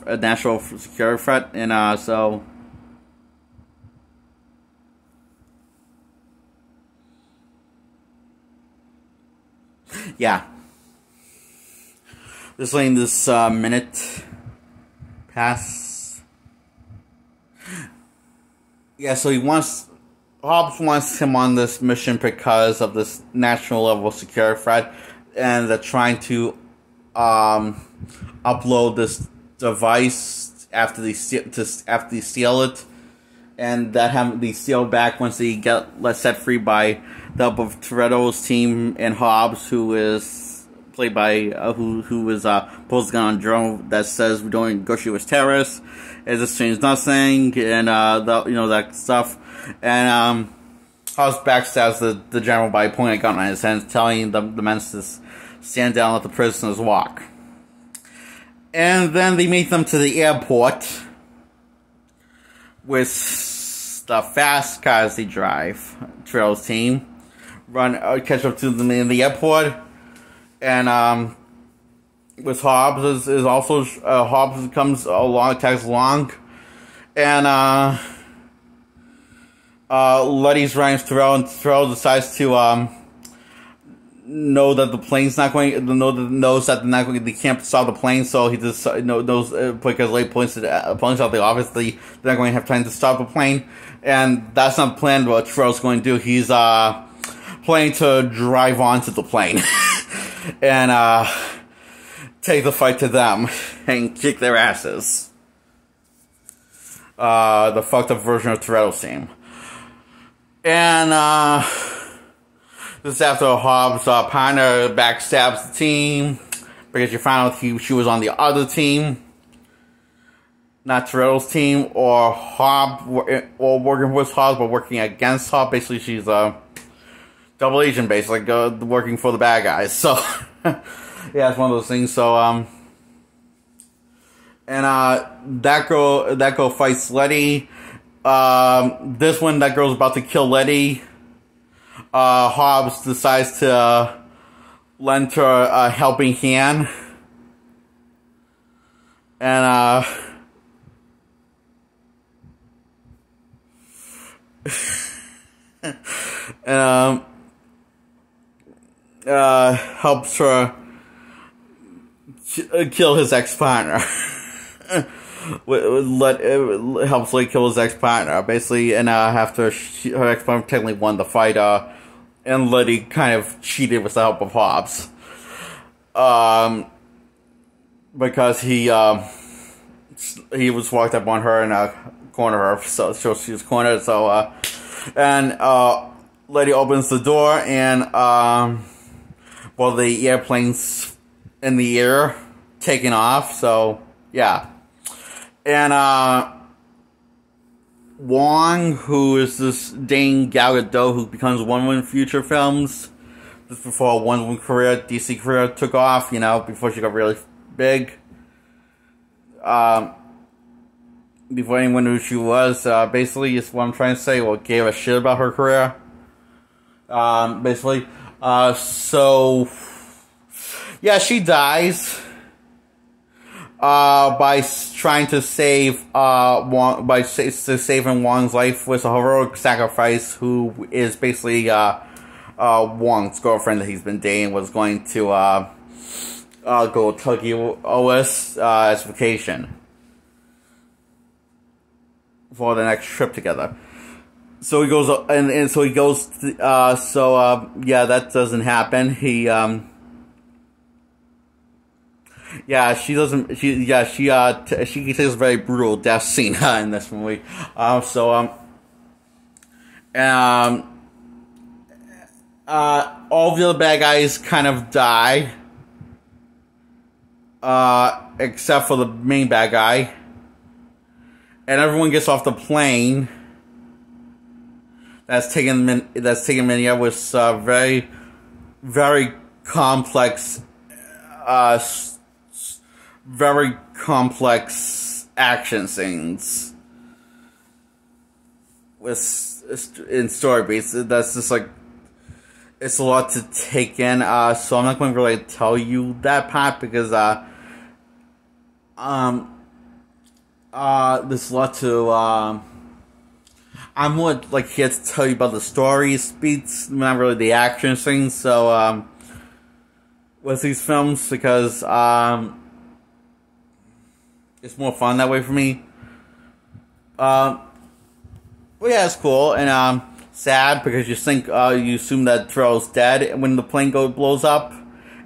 national security threat, and so. Yeah. Just letting this minute pass. Yeah, so Hobbs wants him on this mission because of this national level security threat, and they're trying to upload this device after they steal it, and that have be sealed back once they get set free by the help of Toretto's team and Hobbs, who is played by who is posting on a drone that says we don't negotiate with terrorists. It just changed nothing, and that stuff. And Hobbs backstabs the general by pointing a gun on his hand, telling the men to stand down and let the prisoners walk. And then they meet them to the airport with the fast cars they drive. Trail's team catch up to them in the airport, and with Hobbs is also Hobbs comes along, tags along, and Letty's running Terrell, and Terrell decides to know that the plane's not going. Knows that they can't stop the plane, so he just knows because Letty points out the office they're not going to have time to stop the plane, and that's not planned. What Terrell's going to do, he's planning to drive onto the plane and take the fight to them and kick their asses. The fucked up version of Toretto's team. And this is after Hobbs' partner backstabs the team because you found out she was on the other team, not Toretto's team, or Hobbs, or working with Hobbs, but working against Hobbs. Basically, she's a double agent, basically, working for the bad guys. So, yeah, it's one of those things. So, and that girl fights Letty. This one, that girl's about to kill Letty. Hobbs decides to lend her a helping hand, and helps her kill his ex-partner. Helps Letty kill his ex-partner, basically, and after her ex-partner technically won the fight, and Letty kind of cheated with the help of Hobbs, because he was walked up on her and cornered her, so she was cornered. So and Letty opens the door, and the airplane's in the air taking off. So yeah. And Wong, who is this Dane Gal Gadot, who becomes Wonder Woman in future films, just before Wonder Woman career, DC career took off, before she got really big. Before anyone knew who she was, basically, is what I'm trying to say, gave a shit about her career. Basically. So, yeah, she dies. By trying to save saving Wong's life with a heroic sacrifice, who is basically Wong's girlfriend that he's been dating, was going to go to Tokyo OS as vacation for the next trip together. So he goes yeah, that doesn't happen. He yeah, she doesn't. She takes a very brutal death scene in this movie. All the other bad guys kind of die, except for the main bad guy, and everyone gets off the plane. That's taken many of with very, very complex. Very complex action scenes in story beats. That's just like, it's a lot to take in. So I'm not going to really tell you that part because there's a lot to, I'm more like here to tell you about the stories, beats, not really the action things, so, with these films, because, it's more fun that way for me. Well, yeah, it's cool, and, sad, because you think, you assume that Toretto's dead when the plane blows up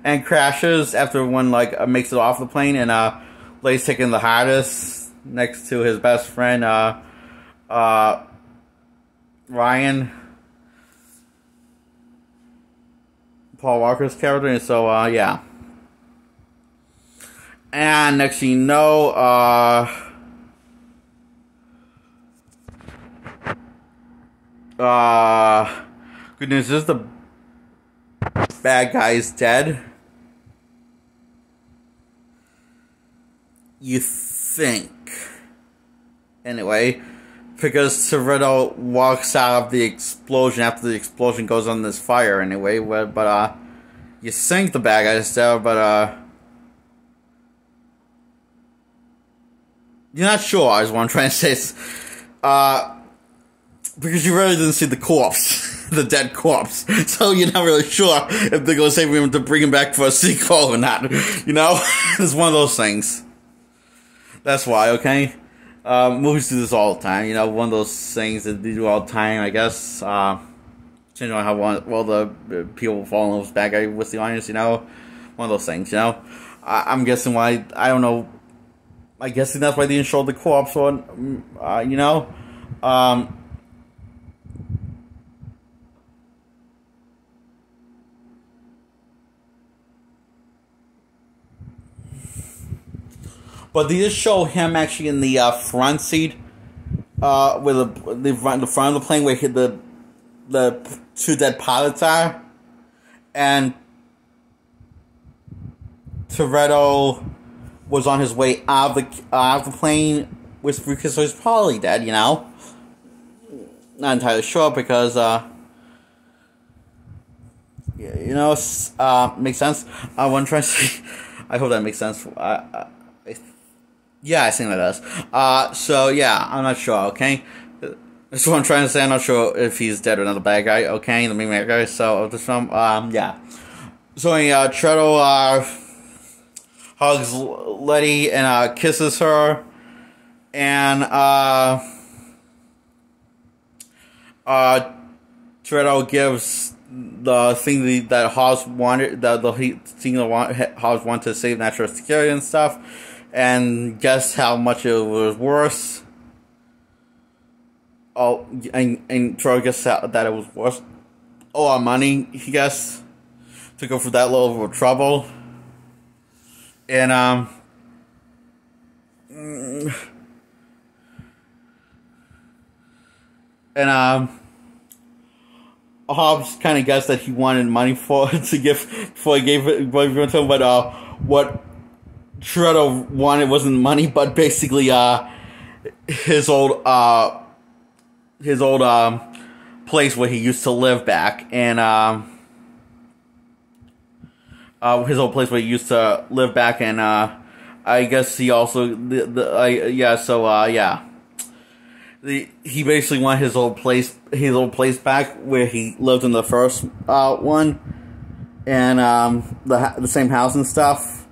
and crashes after one, like, makes it off the plane, and, Leigh's taking the hardest next to his best friend, Ryan, Paul Walker's character, and so, yeah. And next thing you know, good news is the bad guy is dead. You think. Anyway, because Toretto walks out of the explosion after the explosion goes on this fire anyway, but you think the bad guy is dead, but you're not sure is what I'm trying to say. Because you really didn't see the corpse, the dead corpse, so you're not really sure if they're gonna save him to bring him back for a sequel or not, you know? It's one of those things. That's why, okay? Movies do this all the time, you know, one of those things that they do all the time, I guess. Depending on how well the people fall in love with bad guy with the audience, you know? One of those things, you know? I'm guessing why, I don't know, I guess that's why they didn't show the corpse, or, you know? But they just show him actually in the front seat, with the front of the plane where the two dead pilots are, and Toretto was on his way out of the plane because he was probably dead, you know. Not entirely sure because you know, makes sense. What I'm trying to say, I hope that makes sense. Yeah, I think that does. So yeah, I'm not sure, okay? That's what I'm trying to say. I'm not sure if he's dead or another bad guy, okay? The main bad guy, so of this film, yeah. So Toretto, hugs Letty and, kisses her, and, Toretto gives the thing that Hobbs wanted, the thing that Hobbs wanted to save national security and stuff, and guess how much it was worth. Oh, and Toretto guessed that it was worth a lot of money, he guessed, to go for that level of trouble. And, Hobbs kind of guessed that he wanted money to give before he gave it to him, but what Toretto wanted wasn't money, but basically his old place where he used to live back, and his old place where he used to live back, and I guess he also he basically wanted his old place back where he lived in the first one, and the same house and stuff,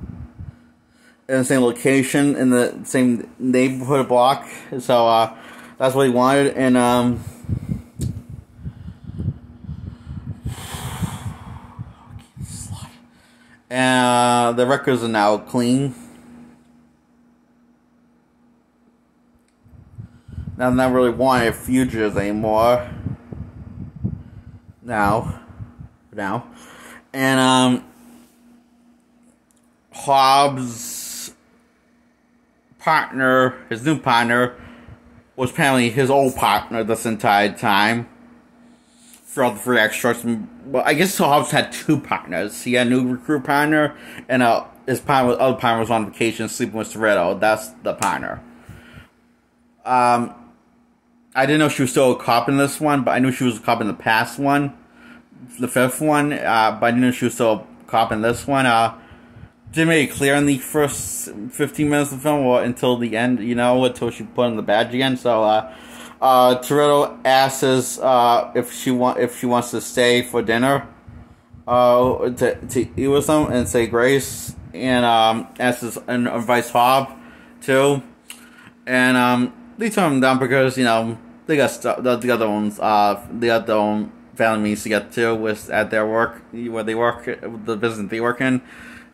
in the same location, in the same neighborhood block. So that's what he wanted, and the records are now clean. Now I'm not really wanting fugitives anymore. Now. And Hobbs' partner, his new partner, was apparently his old partner this entire time. Throughout the 3 act shorts. Well, I guess Hobbs had 2 partners. He had a new recruit partner, and his other partner was on vacation sleeping with Toretto. That's the partner. I didn't know she was still a cop in this one, but I knew she was a cop in the past one, the 5th one, but I didn't know she was still a cop in this one. they made it clear in the first 15 minutes of the film, or until the end, until she put in the badge again. So, Toretto asks if she wants to stay for dinner, to eat with them and say grace, and asks and invites Hob too, and they turn him down because they got the other ones, they got their own family meetings to get to with at their work where they work, the business they work in.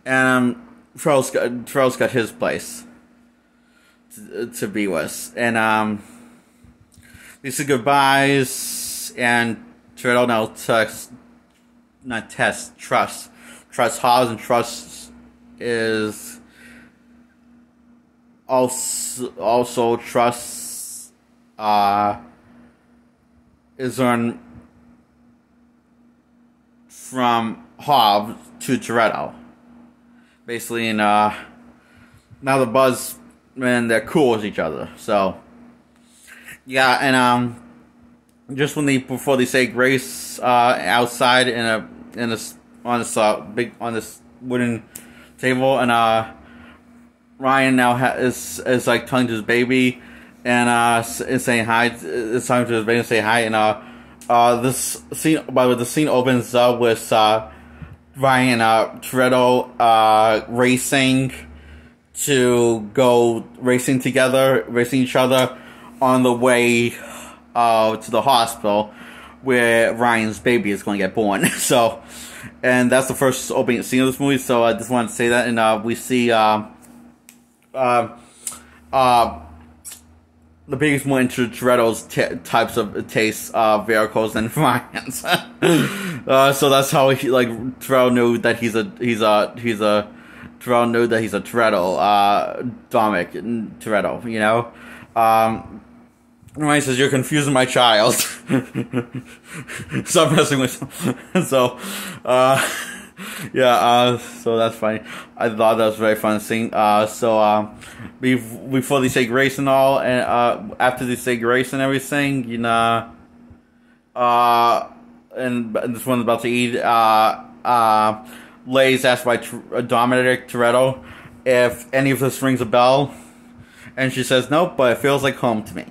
And Terrell's got his place to be with, and they say goodbyes, and Toretto now trusts Hobbs, and trust is also trusts is on from Hobbs to Toretto. Basically, and now the Buzz, and they're cool with each other. So, yeah, and just before they say grace outside on this wooden table, and Ryan now is like talking to his baby, and is saying hi. Is talking to his baby and say hi, and this scene. By the way, the scene opens up with Ryan and Toretto racing together, racing each other on the way to the hospital where Ryan's baby is going to get born. So, and that's the first opening scene of this movie. So I just wanted to say that, and we see the biggest more into Toretto's types of tastes, varicose and Ryan's. So that's how Toretto knew that he's a Toretto knew that he's a Toretto, Dominic Toretto, Ryan says, "You're confusing my child." Stop messing with him. So, yeah, so that's funny. I thought that was very fun scene. Before they say grace and all, and after they say grace and everything, and this one's about to eat, Lay's asked by Dominic Toretto if any of this rings a bell, and she says nope, but it feels like home to me.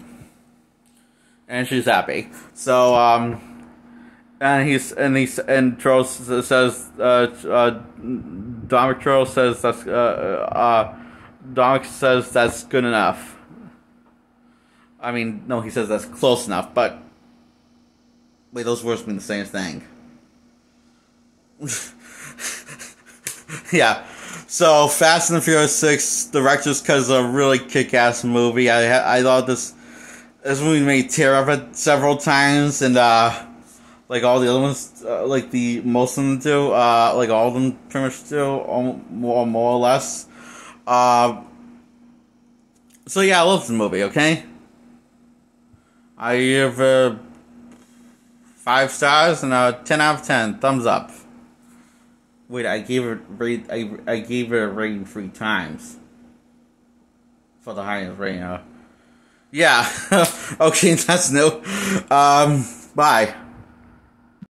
And she's happy. So, and Toretto says, Dominic Toretto says Dominic says that's good enough. I mean, no, he says that's close enough, but wait, those words mean the same thing. Yeah. So, Fast and the Furious 6, director's cut is a really kick-ass movie. I thought this movie made tear up it several times, and like all the other ones, most of them do, like all of them pretty much do, more or less. So yeah, I love the movie. Okay, I give 5 stars and a 10 out of 10, thumbs up. Wait, I gave it a rating 3 times for the highest rating. Yeah. Okay, that's new. Bye.